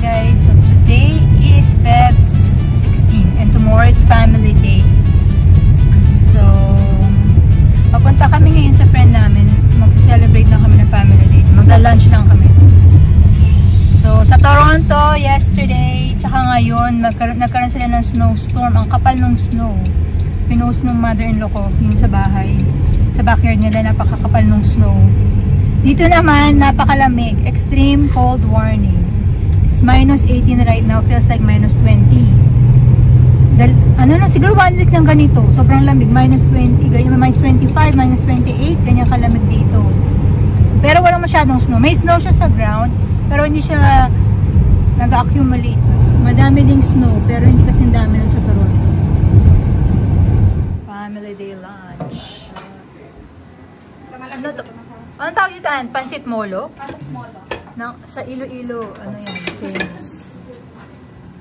guys, so today is Feb 16 and tomorrow is family day. So papunta kami ngayon sa friend namin, magsa-celebrate lang kami ng family day, magla-lunch lang kami. So sa Toronto yesterday tsaka ngayon nagkaroon sila ng snowstorm, ang kapal ng snow. Pinost ng mother-in-law ko yung sa bahay, sa backyard nila, napakakapal ng snow. Dito naman napakalamig, extreme cold warning. It's minus 18 right now, feels like minus 20. Siguro 1 week ng ganito, sobrang lamig, minus 20, ganyan, minus 25, minus 28, ganyan kalamig dito. Pero walang masyadong snow. May snow siya sa ground, pero hindi siya nag-accumulate. Madami ding snow, pero hindi kasi dami lang sa Toronto. Family day lunch. Ano to? Ano tawag dito? Pansit molo? Pansit molo. Sa Iloilo, ano yan, famous.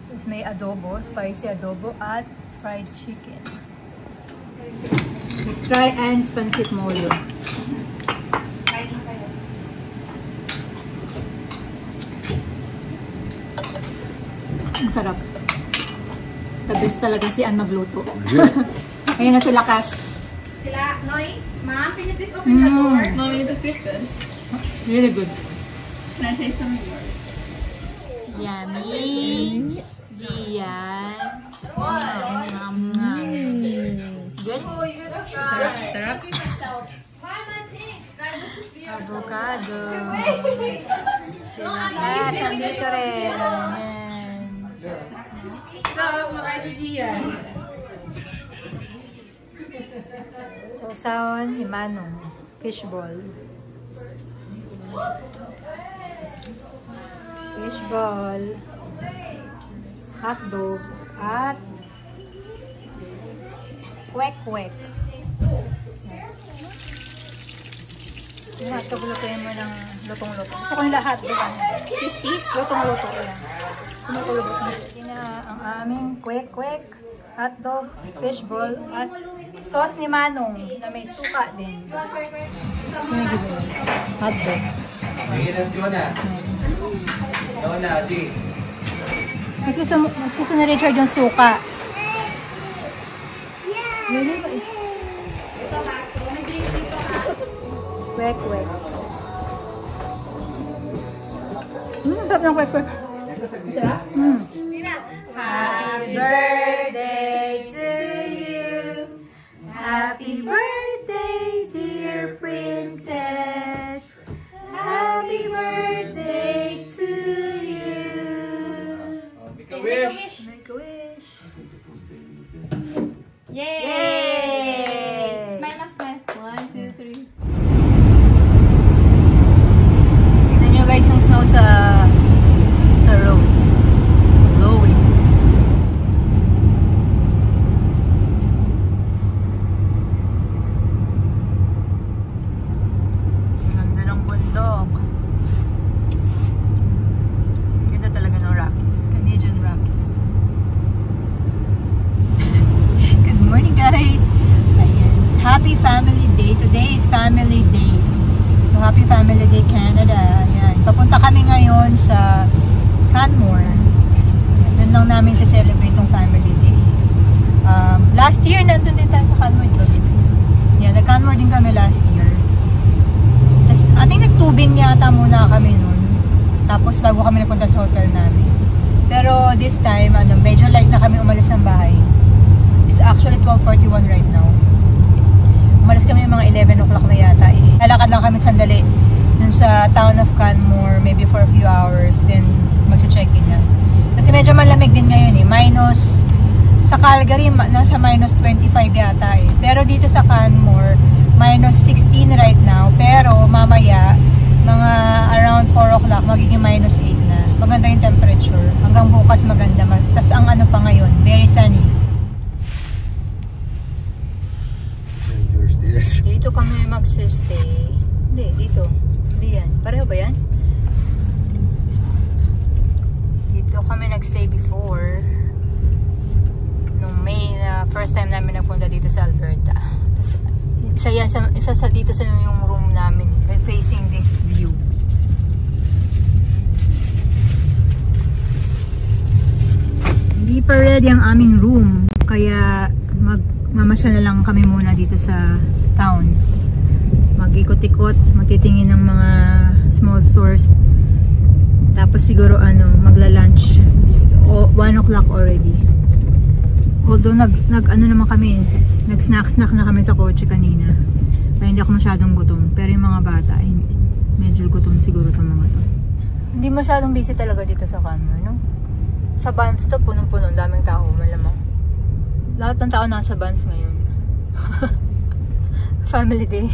Tapos may adobo, spicy adobo at fried chicken. Let's try Anne's pansit molo. Kainin kayo. Ang sarap. The best talaga si Anne magluto. Ayun na sila, Cass. Sila, Noy, ma'am, can you please open the door? Mommy, this is good. Really good. Can I taste some of yours? Yummy. Gian. Good. Sarap. Avocado. Sila sandito rin. Sausawan, himanong, fishball. Fishball, hotdog, at kwek-kwek. Yung hotdog, lutuin mo ng lutong-luto. Gusto ko yung lahat. Crispy, lutong-luto. Kumukulubot na. Ito na ang aming kwek-kwek, hotdog, fishball, at sauce ni Manong na may suka din. Hotdog. Sige, let's go na. Go na, sige. Mas gusto na Richard yung suka. Really? Ito ha, so may drinks dito ha. Kwek-kwek. Ang sarap ng kwek-kwek. Happy birthday to you. Happy birthday, dear princess. Happy birthday to you. Make a wish. Make a wish. Yay! Yay! Smile up, smile. 1, 2, 3. Tignan nyo guys yung snow sa road. It's blowing. Ganda ng bundok. Ganda talaga ng Rockies. Canadian Rockies. Good morning guys! Ayan. Happy Family Day. Today is Family Day. So Happy Family Day Canada. Ayan. Papunta kami ngayon sa Canmore. Doon lang namin sa-celebrate yung Family Day. Last year, nandun din tayo sa Canmore, diba, Bips? Yan, nag-Canmore din kami last year. Tapos, I think nagtubing yata muna kami nun. Tapos, bago kami napunta sa hotel namin. Pero, this time, medyo late na kami umalis ng bahay. It's actually 12:41 right now. Umalis kami mga 11 o'clock na yata. Lalakad lang kami sandali dun sa town of Canmore, maybe for a few hours, then mag-check-in na. Kasi medyo malamig din ngayon sa Calgary, nasa minus 25 yata Pero dito sa Canmore, minus 16 right now. Pero mamaya, mga around 4 o'clock, magiging minus 8 na. Maganda yung temperature. Hanggang bukas maganda. Tapos ang pa ngayon, very sunny. Dito kami magsistay. Hindi, dito. Hindi yan. Pareho ba yan? Dito kami nagstay before. Nung May na first time namin nagpunta dito sa Alberta. Tapos, isa dito sa yung room namin. Facing this view. ready ang aming room. Kaya mamasyal na lang kami muna dito sa town. Mag-ikot-ikot, magtitingin ng mga small stores. Tapos siguro magla-lunch. So, 1 o'clock already. Although nag-ano naman kami, nag-snack na kami sa kotse kanina. Kaya hindi ako masyadong gutom. Pero yung mga bata, medyo gutom siguro itong mga to. Hindi masyadong busy talaga dito sa Canmore, no? Sa Banff to, punong-puno, daming tao, malamang. Lahat ng tao nasa Banff ngayon. Family day.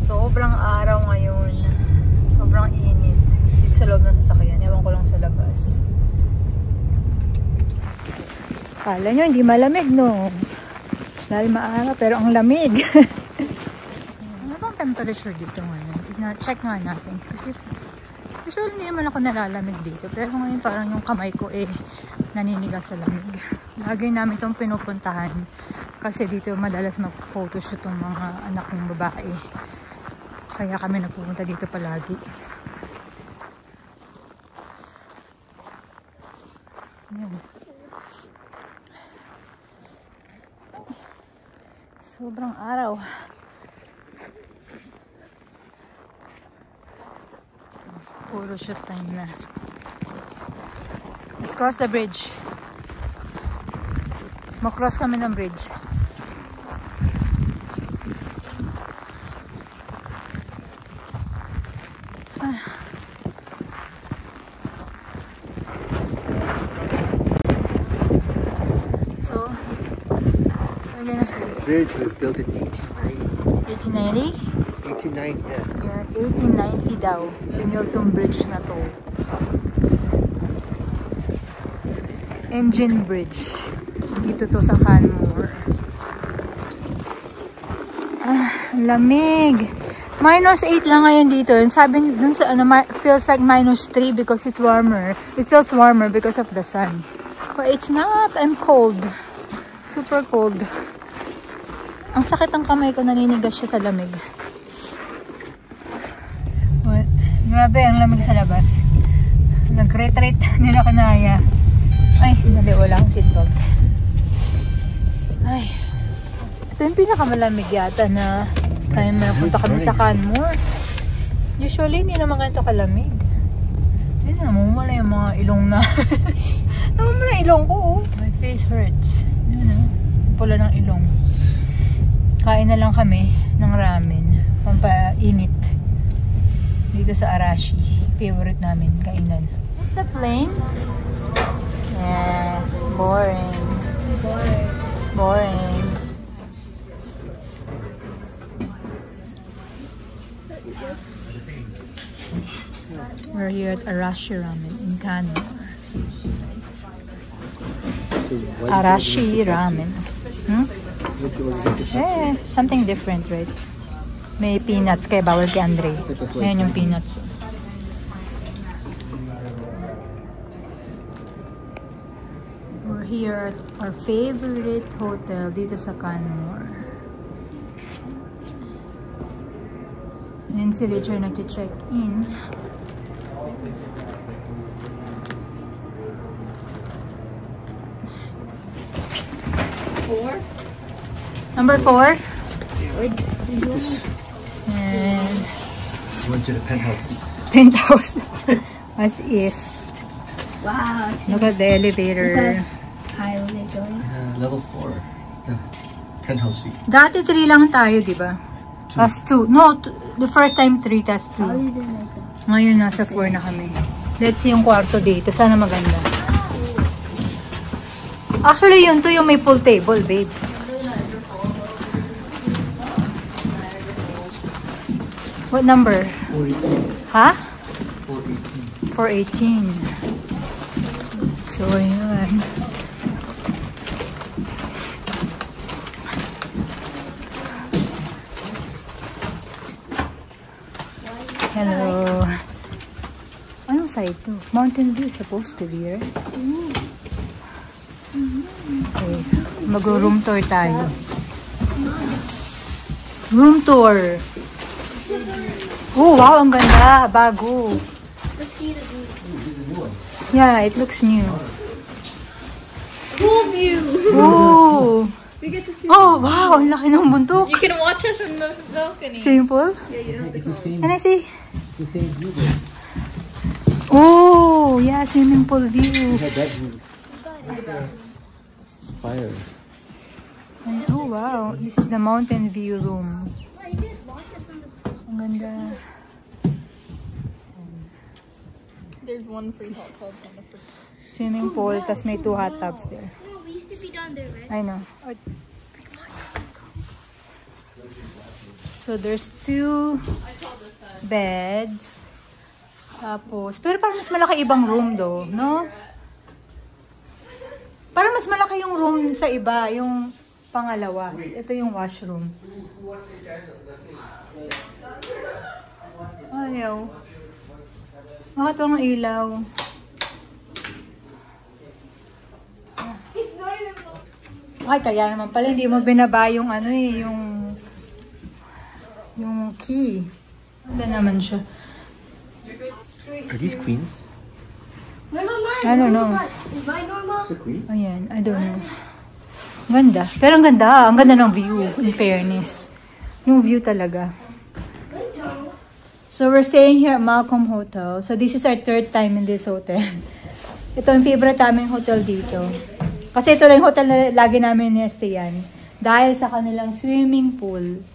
Sobrang araw ngayon. Sobrang init. Dito sa loob ng sasakyan. Ewan ko lang sa labas. Kala nyo, hindi malamig, no? Dahil maaraw, pero ang lamig. Ano bang temperature dito ngayon? Check nga natin. Kasi usually hindi naman ako nalalamig dito. Pero ngayon parang yung kamay ko naninigas sa lamig. Lagi namin itong pinupuntahan. Kasi dito madalas mag-photoshoot yung mga anak kong babae. Kaya kami napupunta dito palagi. Ayan. Sobrang araw. Puro shoot time na. Let's cross the bridge. Mag-cross kami ng bridge. So, we're gonna see. The bridge was built in 1890. 1890? 1890, yeah. Yeah, 1890 daw. Pinuilt tong bridge na to. Engine Bridge. Dito to sa Canmore. Lamig. -8 lang ngayon dito. Sabi dun sa feels like -3 because it's warmer. It feels warmer because of the sun. But it's not. I'm cold. Super cold. Ang sakit ng kamay ko, naninigas siya sa lamig. Grabe, ang lamig sa labas. Nag-retreat, hindi na kanaya. Ay, dali, wala akong seatbelt. Ay, ito yung pinakamalamig yata na time na punta kami sa Canmore. Usually, hindi naman ganito kalamig. Ayun, namumula yung mga ilong na. Namumula yung ilong ko, oh. My face hurts. Yun, oh. Pula ng ilong. Kain na lang kami ng ramen. Pampainit. Dito sa Arashi. Favorite namin, kainan. Is the plane? Yeah, boring. Boring. We're here at Arashi Ramen in Canmore. Arashi Ramen. Eh, something different, right? May peanuts kaya bawal kay Andre. Ayan yung peanuts. We're here at our favorite hotel dito sa Canmore. Ayan si Richard nag-check in. Number 4. And Went to the penthouse. penthouse. As if. Wow. Look at the elevator. High are they going? Level 4. The penthouse suite. Dati 3 lang tayo, di ba? Tas 2. No, the first time 3, tas 2. You didn't like that. Ngayon nasa 4 na kami. Let's see yung kwarto dito. Sana maganda. Actually, yun to yung may pool table, babes. What number? 418. Ha? 418. 418. So, yun. Hello. Anong side to? Mountain View supposed to be, right? Okay. Mag-room tour tayo. Room tour. Oh, wow, ang ganda. Bago. Let's see the view. Yeah, it looks new. Pool view. Oh! We get to see. Oh, wow! Ang laki ng bundok. You can watch us from the balcony. Swimming pool? Yeah, you don't have to It's the go. same. Can I see? It's the same view there. Oh! Yeah, swimming pool view. Yeah, that view. Fire. And, oh, wow. This is the mountain view room. Ang ganda. There's one free hot tub on the first. Swimming pool, tas may 2 hot tubs there. No, we used to be down there, right? I know. So there's 2 beds. Tapos, pero parang mas malaki ibang room do, no? Parang mas malaki yung room sa iba, yung pangalawa. Ito yung washroom. Ayaw. Bakit ang ilaw? Ay, kaya naman pala hindi mo binaba yung ano eh, yung key. Ano naman siya? Are these queens? No, no, mine. I don't know. Is mine normal? It's a queen. Ayan, I don't know. Ganda. Pero ang ganda. Ang ganda ng view, in fairness. Yung view talaga. So, we're staying here at Malcolm Hotel. So, this is our 3rd time in this hotel. Ito ang favorite namin hotel dito. Kasi ito lang yung hotel na lagi namin ni-stayan. Dahil sa kanilang swimming pool.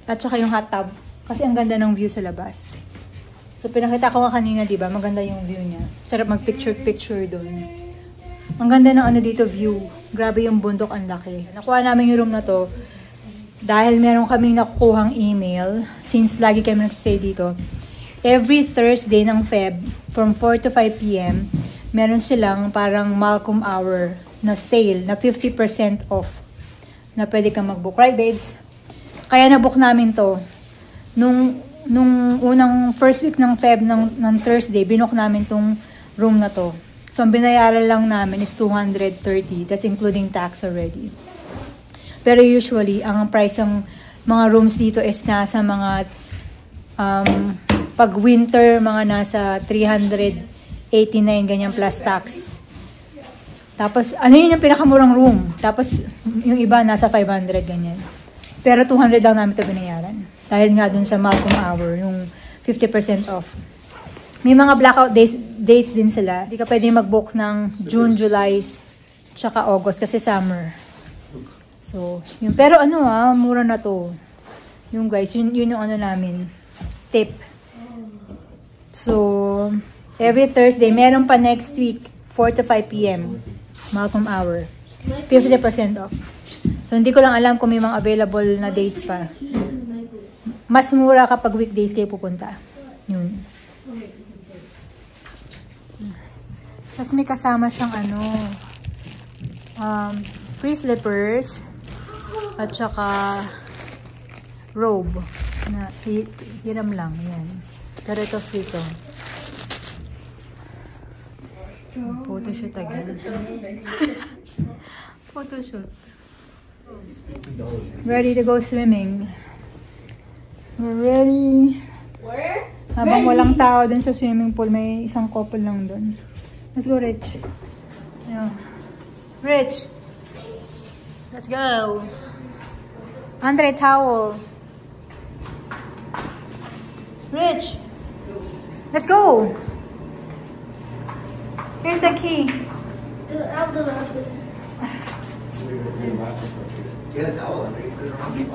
At saka yung hot tub. Kasi ang ganda ng view sa labas. So, pinakita ko nga kanina, diba? Maganda yung view niya. Sarap mag-picture-picture doon. Ang ganda ng ano dito, view. Grabe yung bundok, ang laki. Nakuha namin yung room na to. Dahil meron kaming nakukuhang email. Since lagi kami nag-stay dito. Every Thursday ng Feb, from 4 to 5 p.m., meron silang parang Malcolm Hour na sale, na 50% off. Na pwede kang mag-book. Right, babes? Kaya na-book namin to. Nung unang first week ng Feb ng Thursday, binook namin tong room na to. So, ang binayaran lang namin is $230. That's including tax already. Pero usually, ang price ng mga rooms dito is nasa mga, pag winter, mga nasa $389, ganyan plus tax. Tapos, ano yun yung pinakamurang room? Tapos, yung iba nasa 500, ganyan. Pero 200 lang namin ito binayaran. Dahil nga dun sa Malcolm Hour, yung 50% off. May mga blackout dates din sila. Hindi ka pwede mag-book ng June, July, tsaka August kasi summer. So, yun. Pero ano mura na to. Yung guys, yun yung ano namin. Tip. So, every Thursday, meron pa next week, 4 to 5 p.m. Malcolm Hour. 50% off. So, hindi ko lang alam kung may mga available na dates pa. Mas mura kapag weekdays kayo pupunta. Yun. Tapos may kasama siyang free slippers at saka robe na hiram lang. Yan. Pero ito free to. Photoshoot again. Photoshoot. Ready to go swimming. We're ready. Where? Habang walang tao dun sa swimming pool, may isang couple lang dun. Let's go, Rich. Yeah. Rich. Let's go. Andre, towel. Rich. Let's go. Here's the key. I'll do that. Get a towel.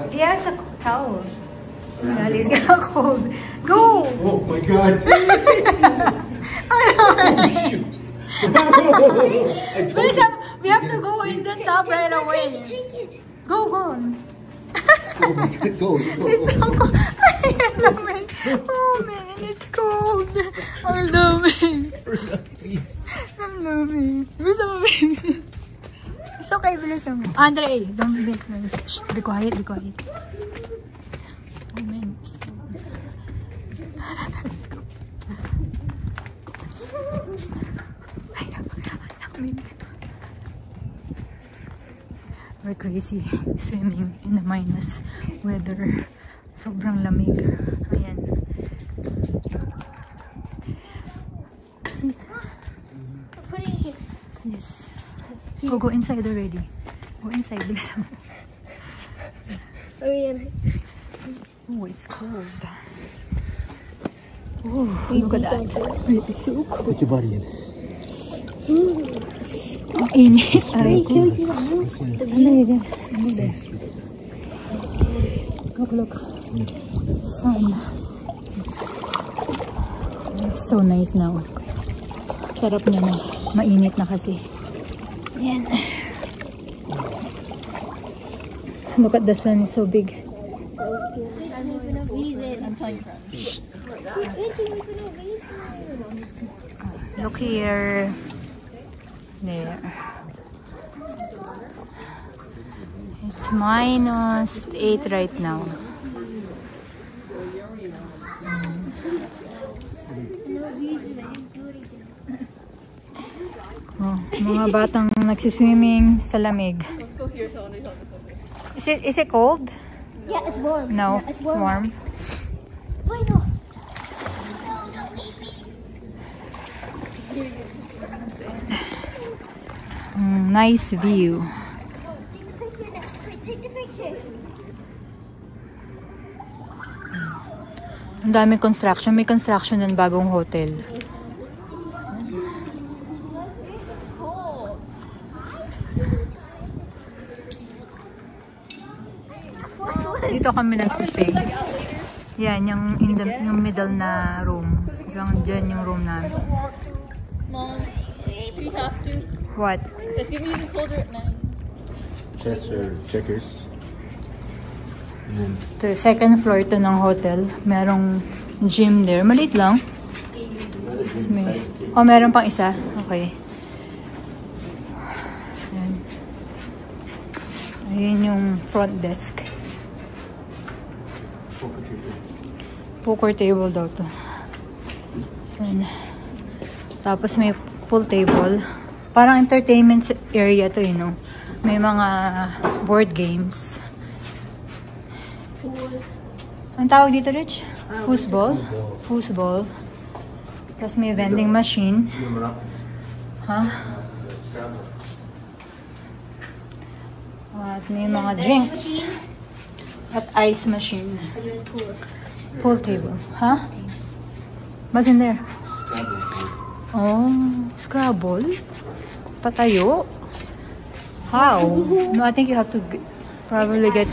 Yes, a towel. Alis ka cold. Go! Oh my god. We have to go in the tub right away. Take it. Go, go. Oh my god, go. It's so cold. Oh man, it's cold. I love it. Please. I love it. Bilisan mo, baby. It's okay, bilisan mo. Andre, don't be close. Shh, be quiet, be quiet. Oh man, it's cold. Let's go. We're crazy swimming in the minus weather. Sobrang lamig. Ayan. Put it here. Yes. So go inside already. Go inside. Bilisan mo. Oh, yeah. Oh, it's cold. Oh, look at that. It's so cold. Put your body in. Ang init. Aray ko. Look. It's the sun. It's so nice now. Sarap na na. Mainit na kasi. Ayan. Look at the sun. It's so big. Look here. There. It's -8 right now. Oh, mga batang nagsiswimming sa lamig. Let's go here so they talk about this. Is it cold? Yeah, it's warm. No, Yeah, it's warm. Why not? Nice view. Take the picture. Ang dami construction. May construction ng bagong hotel. Dito kami nagsistay. Yan, yung middle na room. Diyan yung room namin. Mom, do you have to? What? It's gonna be even colder at night. Chess or checkers. Ito, second floor ito ng hotel. Merong gym there. Maliit lang. Oh, meron pang isa. Okay. Ayan. Ayan yung front desk. Poker table daw to. Ayan. Tapos may pool table. Parang entertainment area to, you know. May mga board games. Ang tawag dito, Rich? Foosball. Foosball. Tapos may vending machine. Ha? At may mga drinks. At ice machine. Pool table. Ha? What's in there? Oh, Scrabble? Patayo? How? No, I think you have to probably get...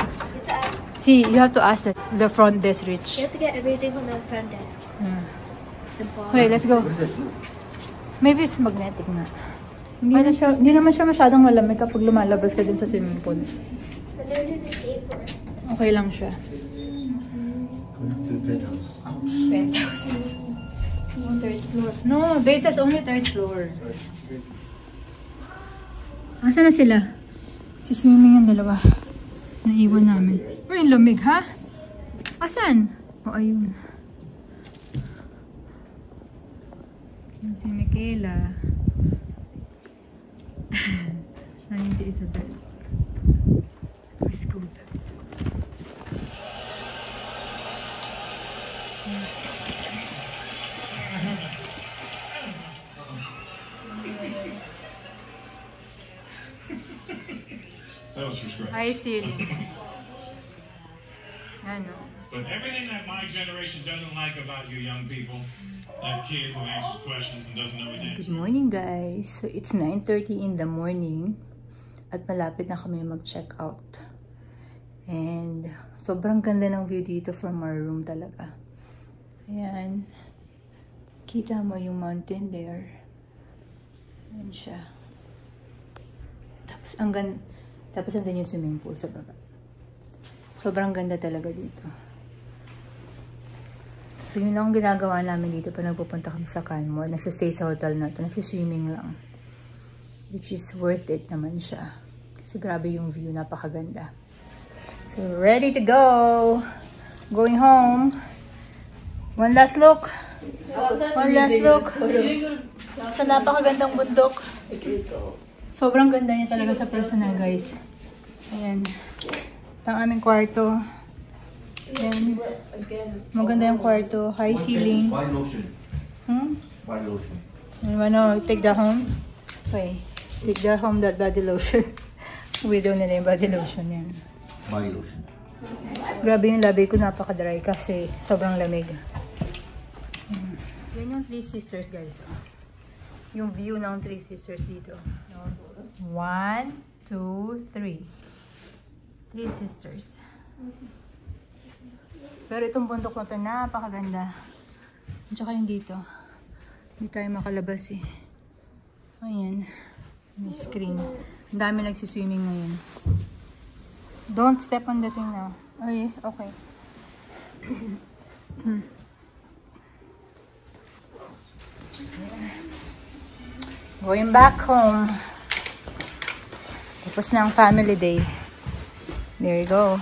See, you have to ask the front desk, Rich. You have to get everything from the front desk. Wait, let's go. Maybe it's magnetic na. Hindi naman siya masyadong malamig kapag lumalabas ka din sa swimming pool. And there is a table. Okay lang siya. Penthouse. Oh, third floor. No, base is only third floor. Asa na sila? Si swimming yung dalawa. Naiwan namin. Uy, lamig ha? Asan? O, ayun. Yan si Michaela. Ayun si Isabel. Miss School. That was from scratch. Hi, Silly. Ano? But everything that my generation doesn't like about you young people, that kid who answers questions and doesn't know his answer. Good morning, guys. So, it's 9:30 in the morning. At malapit na kami mag-check out. And, sobrang ganda ng view dito from our room talaga. Ayan. Kita mo yung mountain there. Ayan siya. Tapos andun yung swimming pool sa baba. Sobrang ganda talaga dito. So, yun lang ang ginagawa namin dito pag nagpupunta kami sa Canmore. Nagsistay sa hotel na ito. Nagsiswimming lang. Which is worth it naman siya. Kasi grabe yung view. Napakaganda. So, ready to go! Going home. One last look. One last look. Sa napakagandang bundok. Sobrang ganda niya talaga sa personal, guys. Ayan. Ito ang aming kwarto. Ayan. Maganda yung kwarto. High ceiling. Why lotion? Hmm? Why lotion? You wanna take that home? Okay. Take the home that body lotion. Widow nila yung body lotion yan. Body lotion. Grabe yung labi ko, napaka-dry kasi sobrang lamig. Yan yung Three Sisters, guys. Yung view ng Three Sisters dito. 1, 2, 3. Three Sisters. Pero itong bundok na ito, napakaganda. At saka yung dito. Hindi tayo makalabas eh. Ayan. May screen. Ang dami nagsiswimming ngayon. Don't step on the thing now. Ay, okay. Going back home. Tapos na ang family day. There you go.